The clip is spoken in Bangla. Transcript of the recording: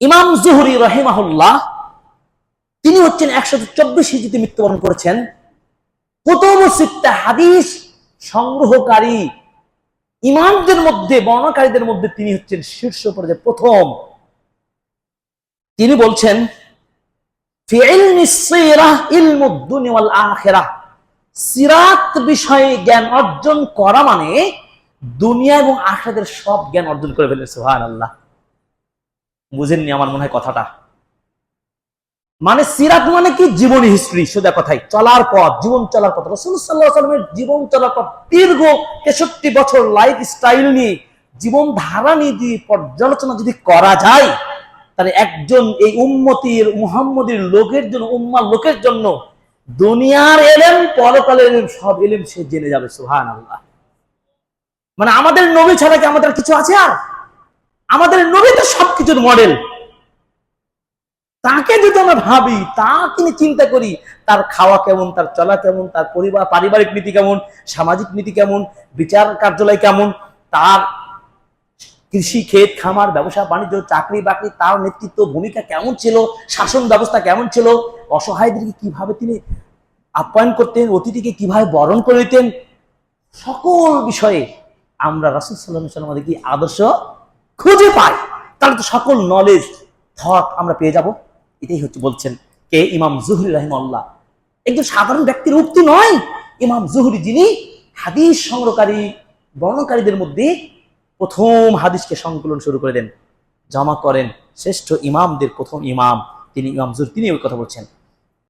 ইমাম জুহরি রাহিমাহুল্লাহ তিনি হচ্ছেন 124 হিজরিতে মৃত্যুবরণ করেছেন। কুতুবু সিত্তা হাদিস সংগ্রহকারী ইমামদের মধ্যে, বর্ণনাকারীদের মধ্যে তিনি হচ্ছেন শীর্ষ পর্যায়ে প্রথম। তিনি বলছেন ফি ইলমি সিরাহ ইলমুদ দুনিয়া ওয়াল আখিরাহ, সিরাত বিষয়ে জ্ঞান অর্জন করা মানে দুনিয়া এবং আখিরাতের সব জ্ঞান অর্জন করে ফেলেন। সুবহানাল্লাহ, বুঝেননি আমার মনে হয় কথাটা। মানে সিরাত মানে কি? জীবনী হিস্ট্রি, সোজা কথাই চলার পথ, জীবন চলার পথ। রাসূলুল্লাহ সাল্লাল্লাহু আলাইহি ওয়াসাল্লামের জীবন চলার পথ, দীর্ঘ 63 বছর লাইফ স্টাইল নিয়ে, জীবন ধারা নিয়ে যদি পর্যালোচনা যদি করা যায়, তাহলে একজন এই উম্মতির মুহাম্মদীর লোকের জন্য, উম্মার লোকের জন্য দুনিয়ার এলেম, পরকালের এলেম, সব এলেম সে জেনে যাবে। সুবহানাল্লাহ। মানে আমাদের নবী ছাড়া কি আমাদের কিছু আছে? আর আমাদের নবী তো সবকিছুর মডেল। তাকে যদি আমরা ভাবি, তাকে নিয়ে চিন্তা করি, তার খাওয়া কেমন, তার চলা কেমন, তার পরিবার পারিবারিক নীতি কেমন, সামাজিক নীতি কেমন, বিচার কার্যালয় কেমন, তার কৃষি ক্ষেত খামার ব্যবসা বাণিজ্য চাকরি বাকরি, তার নেতৃত্ব ভূমিকা কেমন ছিল, শাসন ব্যবস্থা কেমন ছিল, অসহায়দেরকে কিভাবে তিনি আপ্যায়ন করতেন, অতিথিকে কিভাবে বরণ করে নিতেন, সকল বিষয়ে আমরা রাসূল সাল্লাল্লাহু আলাইহি ওয়াসাল্লামের কি আদর্শ খুঁজে পাই, তাহলে তো সকল নলেজ থট আমরা পেয়ে যাব। এটাই হচ্ছে বলছেন কে? ইমাম জুহরি রাহিমাহুল্লাহ। একজন সাধারণ ব্যক্তির উক্তি নয়। ইমাম জুহরি যিনি হাদিস সংগ্রহকারী বর্ণনাকারীদের মধ্যে প্রথম হাদিসকে সংকলন শুরু করে দেন, জমা করেন, শ্রেষ্ঠ ইমামদের প্রথম ইমাম তিনি ইমাম জুহরি, তিনি ওই কথা বলছেন।